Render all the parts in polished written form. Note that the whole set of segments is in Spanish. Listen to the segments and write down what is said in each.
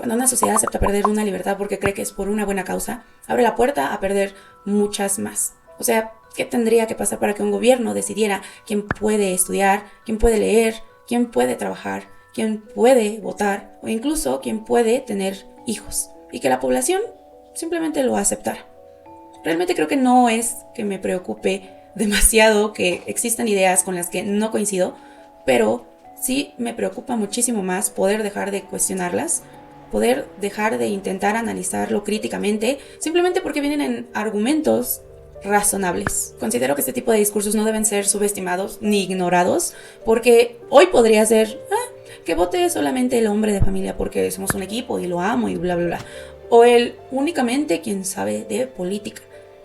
Cuando una sociedad acepta perder una libertad porque cree que es por una buena causa, abre la puerta a perder muchas más. O sea, ¿qué tendría que pasar para que un gobierno decidiera quién puede estudiar, quién puede leer, quién puede trabajar, quién puede votar o incluso quién puede tener hijos? Y que la población simplemente lo aceptara. Realmente creo que no es que me preocupe demasiado que existan ideas con las que no coincido, pero sí me preocupa muchísimo más poder dejar de cuestionarlas, poder dejar de intentar analizarlo críticamente, simplemente porque vienen en argumentos razonables. Considero que este tipo de discursos no deben ser subestimados ni ignorados, porque hoy podría ser que vote solamente el hombre de familia porque somos un equipo y lo amo y bla bla bla, o el únicamente quien sabe de política,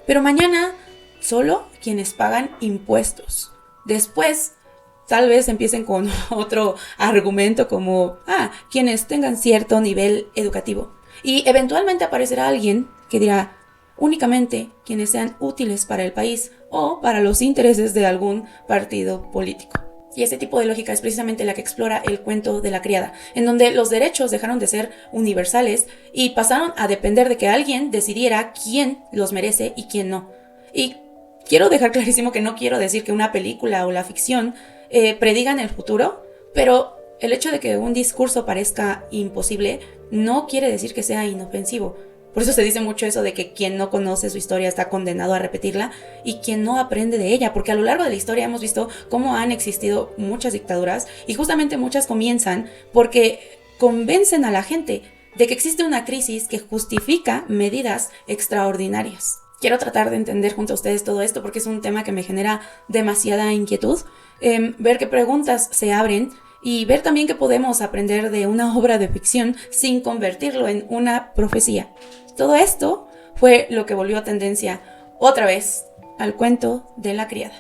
pero mañana solo quienes pagan impuestos. Después tal vez empiecen con otro argumento como, quienes tengan cierto nivel educativo. Y eventualmente aparecerá alguien que dirá, únicamente quienes sean útiles para el país o para los intereses de algún partido político. Y ese tipo de lógica es precisamente la que explora el cuento de la criada, en donde los derechos dejaron de ser universales y pasaron a depender de que alguien decidiera quién los merece y quién no. Y quiero dejar clarísimo que no quiero decir que una película o la ficción predigan el futuro, pero el hecho de que un discurso parezca imposible no quiere decir que sea inofensivo. Por eso se dice mucho eso de que quien no conoce su historia está condenado a repetirla y quien no aprende de ella, porque a lo largo de la historia hemos visto cómo han existido muchas dictaduras y justamente muchas comienzan porque convencen a la gente de que existe una crisis que justifica medidas extraordinarias. Quiero tratar de entender junto a ustedes todo esto porque es un tema que me genera demasiada inquietud, ver qué preguntas se abren y ver también que podemos aprender de una obra de ficción sin convertirlo en una profecía. Todo esto fue lo que volvió tendencia otra vez al cuento de la criada.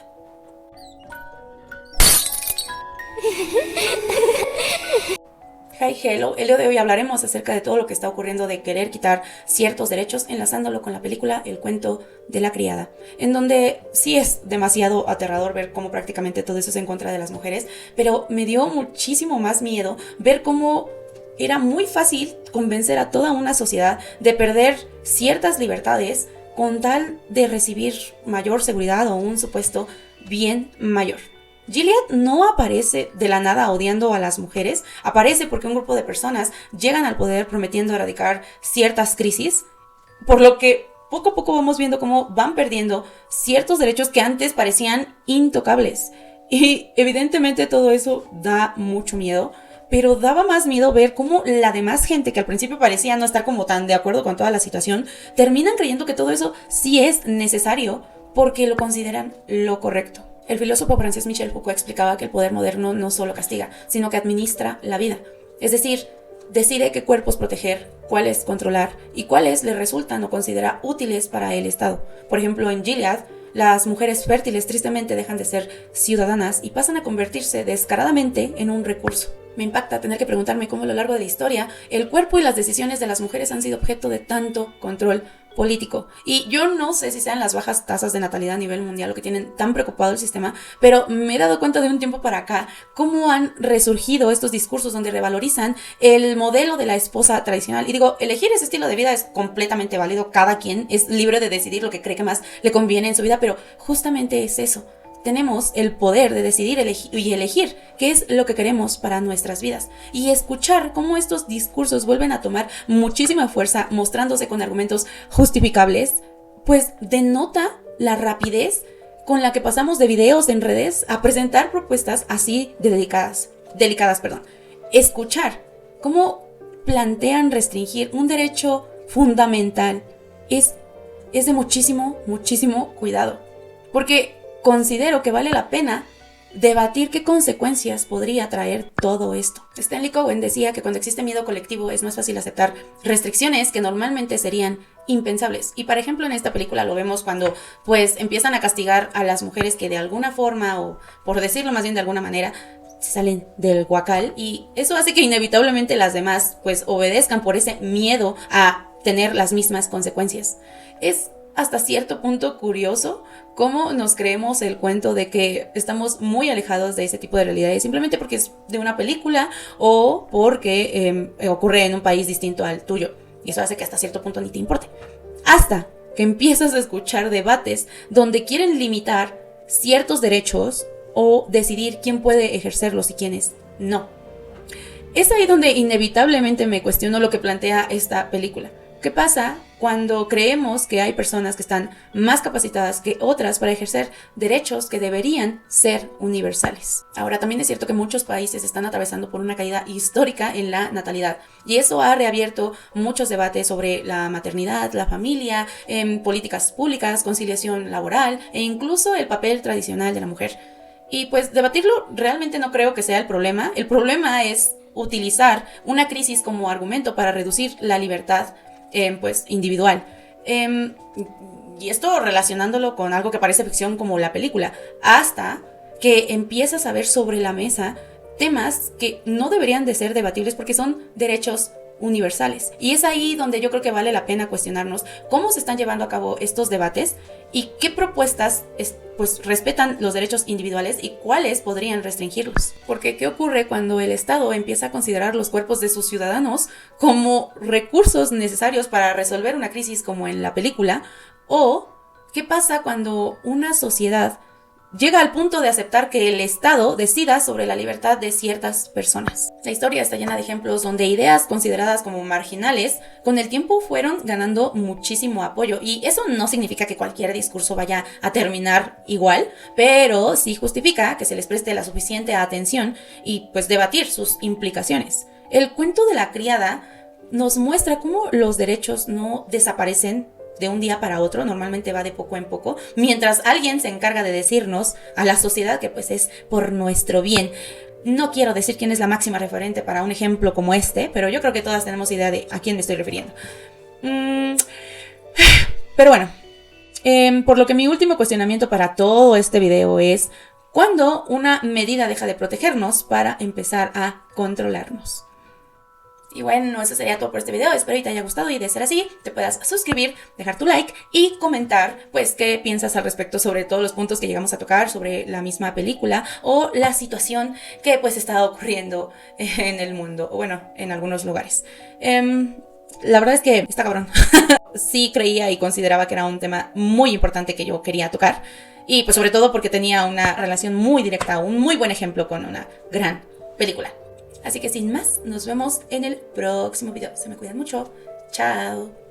Hi, hello. El día de hoy hablaremos acerca de todo lo que está ocurriendo de querer quitar ciertos derechos, enlazándolo con la película El cuento de la criada, en donde sí es demasiado aterrador ver cómo prácticamente todo eso es en contra de las mujeres, pero me dio muchísimo más miedo ver cómo era muy fácil convencer a toda una sociedad de perder ciertas libertades con tal de recibir mayor seguridad o un supuesto bien mayor. Gilead no aparece de la nada odiando a las mujeres, aparece porque un grupo de personas llegan al poder prometiendo erradicar ciertas crisis, por lo que poco a poco vamos viendo cómo van perdiendo ciertos derechos que antes parecían intocables. Y evidentemente todo eso da mucho miedo, pero daba más miedo ver cómo la demás gente que al principio parecía no estar como tan de acuerdo con toda la situación, terminan creyendo que todo eso sí es necesario porque lo consideran lo correcto. El filósofo francés Michel Foucault explicaba que el poder moderno no solo castiga, sino que administra la vida. Es decir, decide qué cuerpos proteger, cuáles controlar y cuáles le resultan o considera útiles para el Estado. Por ejemplo, en Gilead, las mujeres fértiles tristemente dejan de ser ciudadanas y pasan a convertirse descaradamente en un recurso. Me impacta tener que preguntarme cómo a lo largo de la historia el cuerpo y las decisiones de las mujeres han sido objeto de tanto control político. Y yo no sé si sean las bajas tasas de natalidad a nivel mundial lo que tienen tan preocupado el sistema, pero me he dado cuenta de un tiempo para acá cómo han resurgido estos discursos donde revalorizan el modelo de la esposa tradicional. Y digo, elegir ese estilo de vida es completamente válido, cada quien es libre de decidir lo que cree que más le conviene en su vida, pero justamente es eso. Tenemos el poder de decidir y elegir qué es lo que queremos para nuestras vidas. Y escuchar cómo estos discursos vuelven a tomar muchísima fuerza, mostrándose con argumentos justificables, pues denota la rapidez con la que pasamos de videos en redes a presentar propuestas así de delicadas. Escuchar cómo plantean restringir un derecho fundamental es de muchísimo, muchísimo cuidado. Porque considero que vale la pena debatir qué consecuencias podría traer todo esto. Stanley Cohen decía que cuando existe miedo colectivo es más fácil aceptar restricciones que normalmente serían impensables. Y por ejemplo en esta película lo vemos cuando pues empiezan a castigar a las mujeres que de alguna forma, o por decirlo más bien de alguna manera, se salen del huacal, y eso hace que inevitablemente las demás pues obedezcan por ese miedo a tener las mismas consecuencias. Es hasta cierto punto curioso cómo nos creemos el cuento de que estamos muy alejados de ese tipo de realidades simplemente porque es de una película o porque ocurre en un país distinto al tuyo. Y eso hace que hasta cierto punto ni te importe. Hasta que empiezas a escuchar debates donde quieren limitar ciertos derechos o decidir quién puede ejercerlos y quiénes no. Es ahí donde inevitablemente me cuestiono lo que plantea esta película. ¿Qué pasa cuando creemos que hay personas que están más capacitadas que otras para ejercer derechos que deberían ser universales? Ahora, también es cierto que muchos países están atravesando por una caída histórica en la natalidad y eso ha reabierto muchos debates sobre la maternidad, la familia, políticas públicas, conciliación laboral e incluso el papel tradicional de la mujer. Y pues debatirlo realmente no creo que sea el problema. El problema es utilizar una crisis como argumento para reducir la libertad pues individual. Y esto relacionándolo con algo que parece ficción como la película, hasta que empiezas a ver sobre la mesa temas que no deberían de ser debatibles porque son derechos universales. Y es ahí donde yo creo que vale la pena cuestionarnos cómo se están llevando a cabo estos debates y qué propuestas pues respetan los derechos individuales y cuáles podrían restringirlos. Porque ¿qué ocurre cuando el Estado empieza a considerar los cuerpos de sus ciudadanos como recursos necesarios para resolver una crisis como en la película? ¿O qué pasa cuando una sociedad llega al punto de aceptar que el Estado decida sobre la libertad de ciertas personas? La historia está llena de ejemplos donde ideas consideradas como marginales con el tiempo fueron ganando muchísimo apoyo, y eso no significa que cualquier discurso vaya a terminar igual, pero sí justifica que se les preste la suficiente atención y pues debatir sus implicaciones. El cuento de la criada nos muestra cómo los derechos no desaparecen de un día para otro, normalmente va de poco en poco, mientras alguien se encarga de decirnos a la sociedad que pues es por nuestro bien. No quiero decir quién es la máxima referente para un ejemplo como este, pero yo creo que todas tenemos idea de a quién me estoy refiriendo. Pero bueno, por lo que mi último cuestionamiento para todo este video es: ¿cuándo una medida deja de protegernos para empezar a controlarnos? Y bueno, eso sería todo por este video. Espero que te haya gustado y de ser así, te puedas suscribir, dejar tu like y comentar pues qué piensas al respecto sobre todos los puntos que llegamos a tocar sobre la misma película o la situación que pues está ocurriendo en el mundo, o bueno, en algunos lugares. La verdad es que está cabrón. Sí creía y consideraba que era un tema muy importante que yo quería tocar, y pues sobre todo porque tenía una relación muy directa, un muy buen ejemplo con una gran película. Así que sin más, nos vemos en el próximo video. Se me cuidan mucho. Chao.